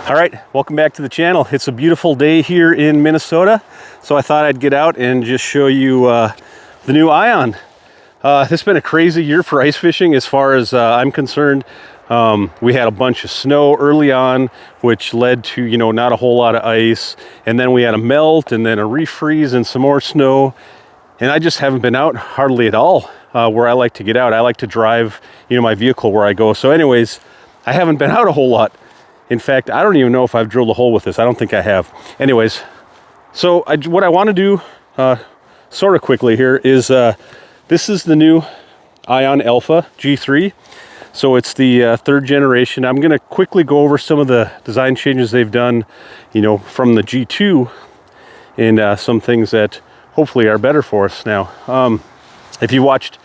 All right, welcome back to the channel. It's a beautiful day here in Minnesota, so I thought I'd get out and just show you the new Ion. This has been a crazy year for ice fishing as far as I'm concerned. We had a bunch of snow early on, which led to, not a whole lot of ice. And then we had a melt and then a refreeze and some more snow. And I just haven't been out hardly at all where I like to get out. I like to drive, my vehicle where I go. So anyways, I haven't been out a whole lot. In fact, I don't even know if I've drilled a hole with this. I don't think I have. Anyways, so what I want to do sort of quickly here is this is the new Ion Alpha G3. So it's the third generation. I'm going to quickly go over some of the design changes they've done, from the G2 and some things that hopefully are better for us now. If you watched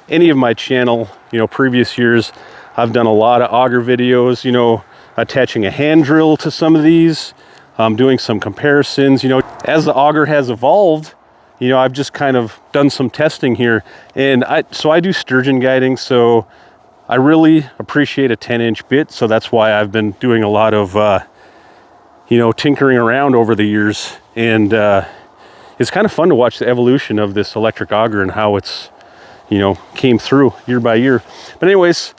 any of my channel, previous years, I've done a lot of auger videos, attaching a hand drill to some of these, doing some comparisons. As the auger has evolved, I've just kind of done some testing here. And I do sturgeon guiding, so I really appreciate a 10-inch bit. So that's why I've been doing a lot of, tinkering around over the years. And it's kind of fun to watch the evolution of this electric auger and how it's, came through year by year. But anyways,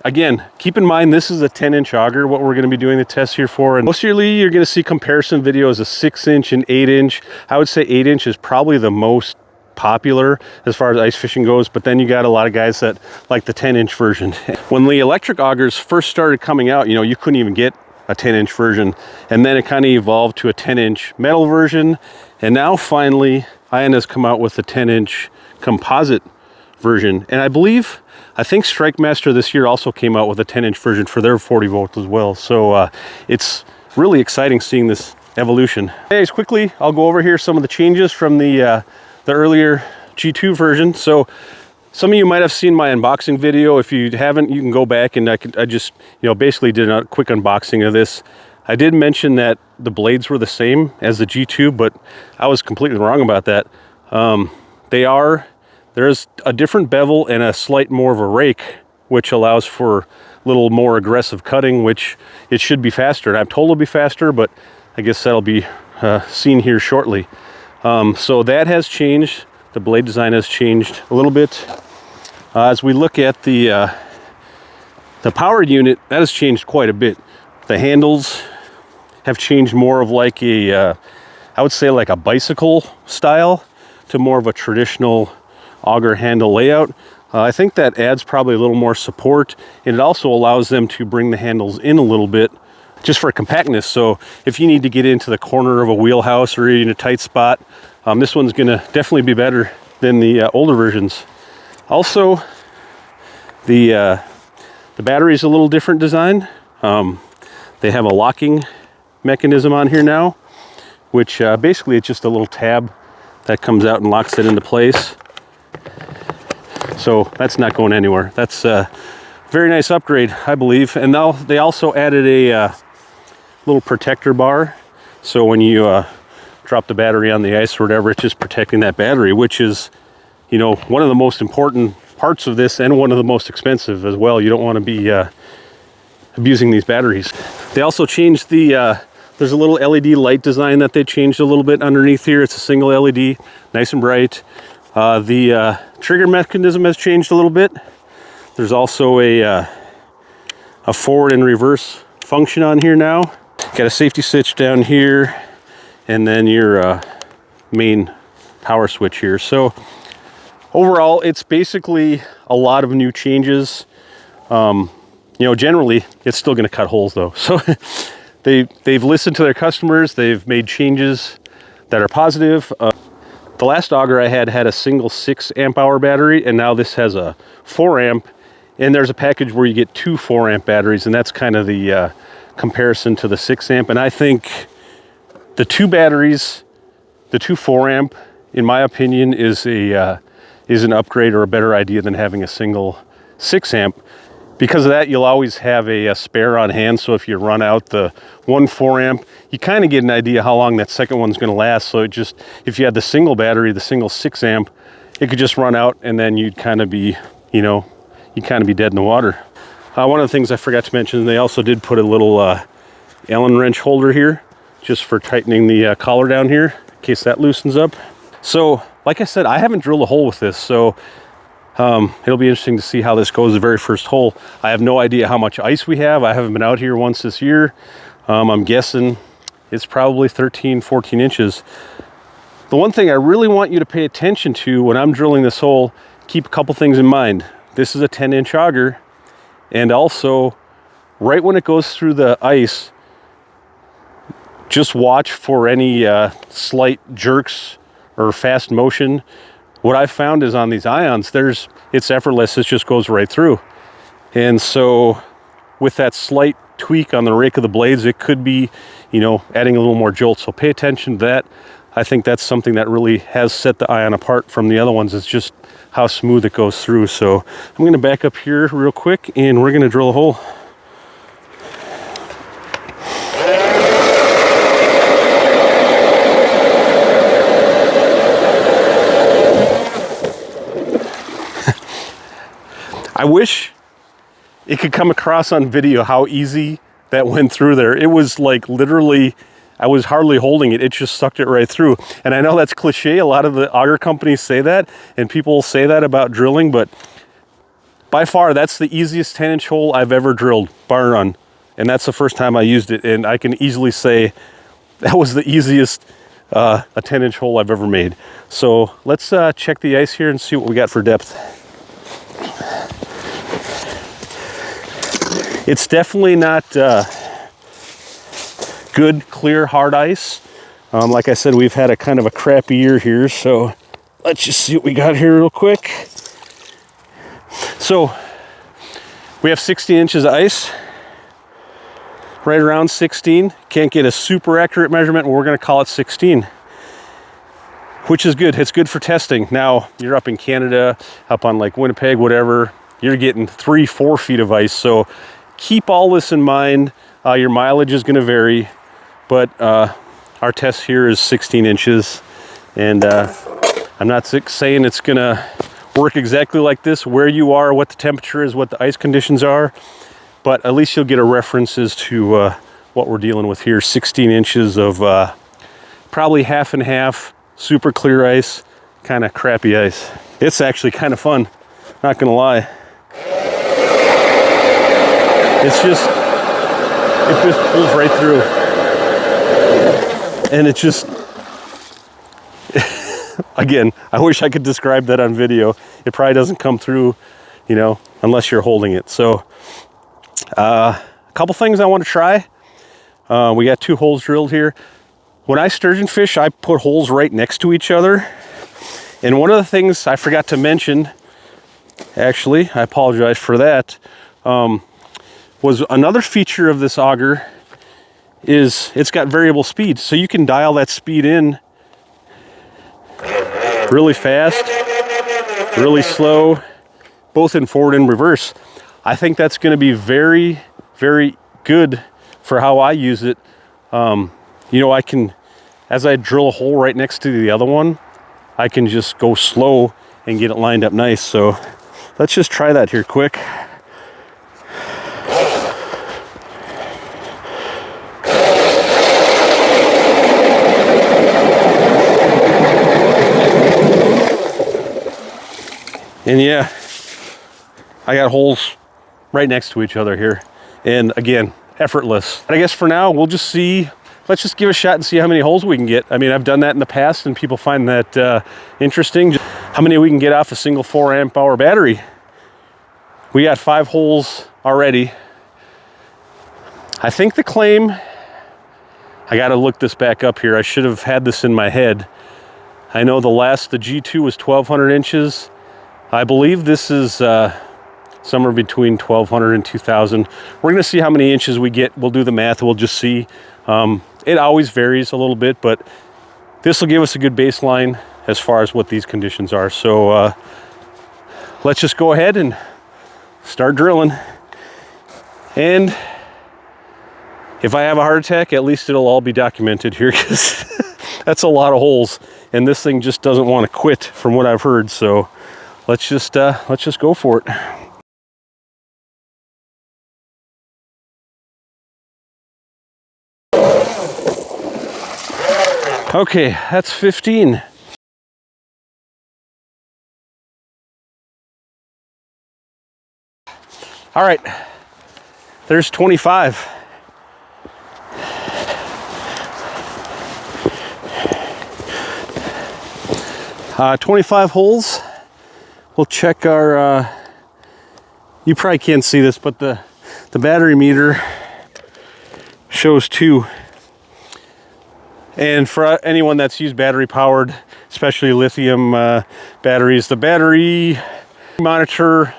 again, keep in mind, this is a 10-inch auger, what we're going to be doing the test here for. And mostly you're going to see comparison videos of 6-inch and 8-inch. I would say 8-inch is probably the most popular as far as ice fishing goes, but then you got a lot of guys that like the 10-inch version. When the electric augers first started coming out, you couldn't even get a 10-inch version. And then it kind of evolved to a 10-inch metal version. And now finally, Ion has come out with a 10-inch composite version. And I think Strike Master this year also came out with a 10-inch version for their 40 volt as well. So it's really exciting seeing this evolution. Anyways, quickly, I'll go over here some of the changes from the earlier G2 version. So some of you might have seen my unboxing video. If you haven't, you can go back and I just, basically did a quick unboxing of this. I did mention that the blades were the same as the G2, but I was completely wrong about that. There's a different bevel and a slight more of a rake, which allows for a little more aggressive cutting, which it should be faster. And I'm told it'll be faster, but I guess that'll be seen here shortly. So that has changed. The blade design has changed a little bit. As we look at the power unit, that has changed quite a bit. The handles have changed more of like I would say like a bicycle style to more of a traditional auger handle layout. I think that adds probably a little more support, and it also allows them to bring the handles in a little bit just for compactness. So if you need to get into the corner of a wheelhouse or in a tight spot, this one's going to definitely be better than the older versions. Also, the battery is a little different design. They have a locking mechanism on here now, which basically it's just a little tab that comes out and locks it into place. So that's not going anywhere. That's a very nice upgrade, I believe. And now they also added a little protector bar. So when you drop the battery on the ice or whatever, it's just protecting that battery, which is, one of the most important parts of this and one of the most expensive as well. You don't want to be abusing these batteries. They also changed there's a little LED light design that they changed a little bit underneath here. It's a single LED, nice and bright. The trigger mechanism has changed a little bit. There's also a forward and reverse function on here now. Got a safety switch down here, and then your main power switch here. So overall, it's basically a lot of new changes. Generally, it's still going to cut holes though. So they've listened to their customers. They've made changes that are positive. The last auger I had a single 6 amp hour battery, and now this has a 4 amp, and there's a package where you get 2 4 amp batteries, and that's kind of the comparison to the 6 amp. And I think the 2 batteries, the 2 4 amp, in my opinion, is an upgrade or a better idea than having a single 6 amp. Because of that, you'll always have a spare on hand. So if you run out the 1 4 amp, you kind of get an idea how long that second one's going to last. So if you had the single battery, the single 6 amp, it could just run out, and then you'd kind of be, you'd kind of be dead in the water. One of the things I forgot to mention, they also did put a little Allen wrench holder here, just for tightening the collar down here, in case that loosens up. So, like I said, I haven't drilled a hole with this, so it'll be interesting to see how this goes the very first hole. I have no idea how much ice we have. I haven't been out here once this year. I'm guessing it's probably 13, 14 inches. The one thing I really want you to pay attention to when I'm drilling this hole, keep a couple things in mind. This is a 10-inch auger, and also right when it goes through the ice, just watch for any slight jerks or fast motion. What I've found is on these ions, it's effortless, it just goes right through. And so with that slight tweak on the rake of the blades, it could be, you know, adding a little more jolt. So pay attention to that. I think that's something that really has set the ion apart from the other ones. It's just how smooth it goes through. So I'm gonna back up here real quick and we're gonna drill a hole. I wish it could come across on video how easy that went through there. It was like literally, I was hardly holding it. It just sucked it right through. And I know that's cliche. A lot of the auger companies say that, and people say that about drilling, but by far, that's the easiest 10-inch hole I've ever drilled, bar none. And that's the first time I used it. And I can easily say that was the easiest a 10-inch hole I've ever made. So let's check the ice here and see what we got for depth. It's definitely not good, clear, hard ice. Like I said, we've had a kind of a crappy year here, so let's just see what we got here real quick. So we have 16 inches of ice, right around 16. Can't get a super accurate measurement, we're gonna call it 16, which is good. It's good for testing. Now, you're up in Canada, up on Lake Winnipeg, whatever, you're getting 3-4 feet of ice, so keep all this in mind. Your mileage is going to vary, but our test here is 16 inches. And I'm not saying it's going to work exactly like this, where you are, what the temperature is, what the ice conditions are, but at least you'll get a reference as to what we're dealing with here. 16 inches of probably half and half, super clear ice, kind of crappy ice. It's actually kind of fun, not going to lie. It just goes right through. And it just, again, I wish I could describe that on video. It probably doesn't come through, you know, unless you're holding it. So, a couple things I want to try. We got 2 holes drilled here. When I sturgeon fish, I put holes right next to each other. And one of the things I forgot to mention, actually, I apologize for that, was another feature of this auger is it's got variable speed. So you can dial that speed in really fast, really slow, both in forward and reverse. I think that's going to be very, very good for how I use it. You know, I can, as I drill a hole right next to the other one, I can just go slow and get it lined up nice. So let's just try that here quick. And yeah, I got holes right next to each other here. And again, effortless. And I guess for now, we'll just see, let's just give a shot and see how many holes we can get. I mean, I've done that in the past and people find that interesting. How many we can get off a single 4 amp hour battery. We got 5 holes already. I think the claim, I gotta look this back up here. I should have had this in my head. I know the G2 was 1,200 inches. I believe this is somewhere between 1,200 and 2,000. We're gonna see how many inches we get. We'll do the math, we'll just see. It always varies a little bit, but this will give us a good baseline as far as what these conditions are. So let's just go ahead and start drilling. And if I have a heart attack, at least it'll all be documented here, because that's a lot of holes. And this thing just doesn't want to quit from what I've heard. So let's just go for it. Okay, that's 15. All right, there's 25. 25 holes. We'll check our, you probably can't see this, but the battery meter shows 2. And for anyone that's used battery powered, especially lithium batteries, the battery monitor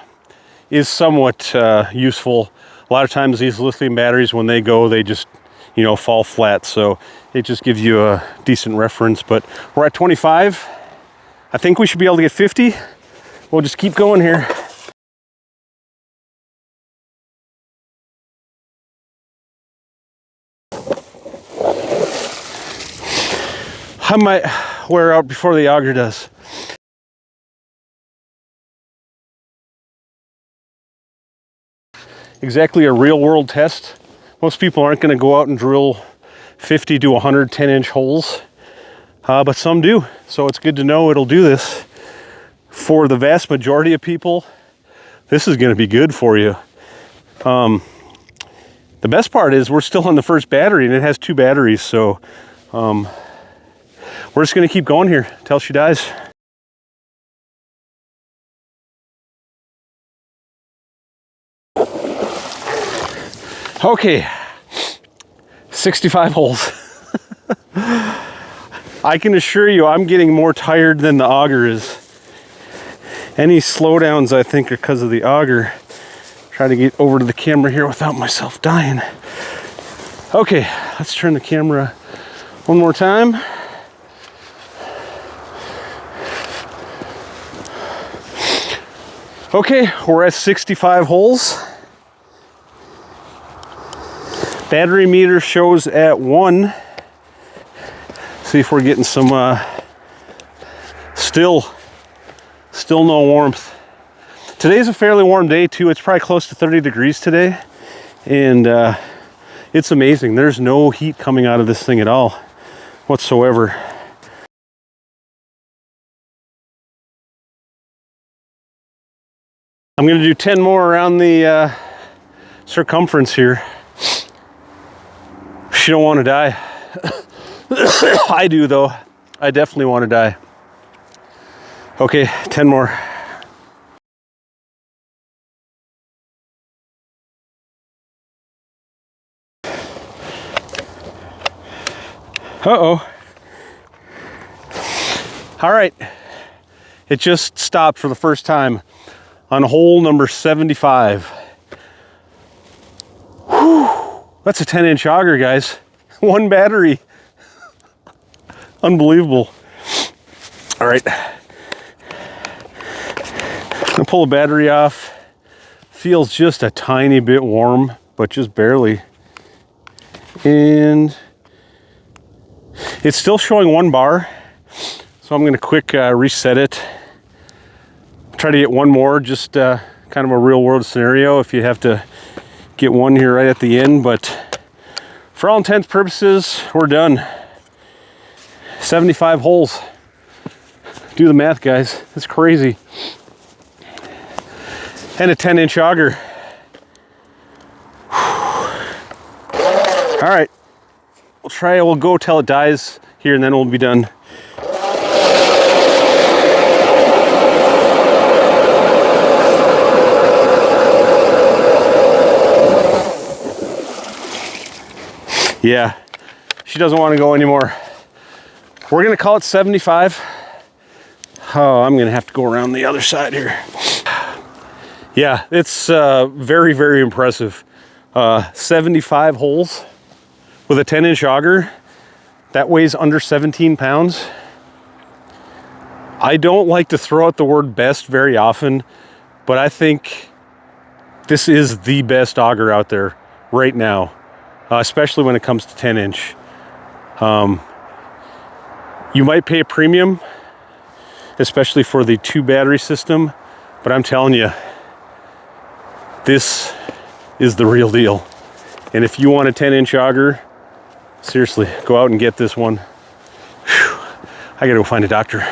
is somewhat useful. A lot of times these lithium batteries, when they go, they just, you know, fall flat. So it just gives you a decent reference. But we're at 25. I think we should be able to get 50. We'll just keep going here. I might wear out before the auger does. Exactly a real world test. Most people aren't going to go out and drill 50 to 110-inch holes, but some do. So it's good to know it'll do this. For the vast majority of people, this is going to be good for you. The best part is we're still on the first battery, and it has 2 batteries. So we're just going to keep going here till she dies. Okay, 65 holes. I can assure you I'm getting more tired than the auger is. Any slowdowns, I think, are because of the auger. Try to get over to the camera here without myself dying. Okay, let's turn the camera one more time. Okay, we're at 65 holes. Battery meter shows at 1. See if we're getting some, still no warmth. Today's a fairly warm day too. It's probably close to 30 degrees today. And it's amazing. There's no heat coming out of this thing at all whatsoever. I'm gonna do 10 more around the circumference here. She don't want to die. I do though. I definitely want to die. Okay, 10 more. Uh-oh. All right. It just stopped for the first time on hole number 75. Whew. That's a 10-inch auger, guys. 1 battery. Unbelievable. All right. I'm gonna pull the battery off. Feels just a tiny bit warm, but just barely. And it's still showing 1 bar. So I'm gonna quick reset it. Try to get 1 more, just kind of a real world scenario if you have to get 1 here right at the end, but for all intents and purposes, we're done. 75 holes. Do the math, guys. That's crazy. And a 10-inch auger. All right. We'll go till it dies here, and then we'll be done. Yeah, she doesn't want to go anymore. We're gonna call it 75. Oh, I'm gonna have to go around the other side here. Yeah, it's very, very impressive. 75 holes with a 10-inch auger. That weighs under 17 pounds. I don't like to throw out the word best very often, but I think this is the best auger out there right now. Especially when it comes to 10-inch. You might pay a premium, especially for the 2 battery system, but I'm telling you, this is the real deal. And if you want a 10-inch auger, seriously, go out and get this one. I gotta go find a doctor.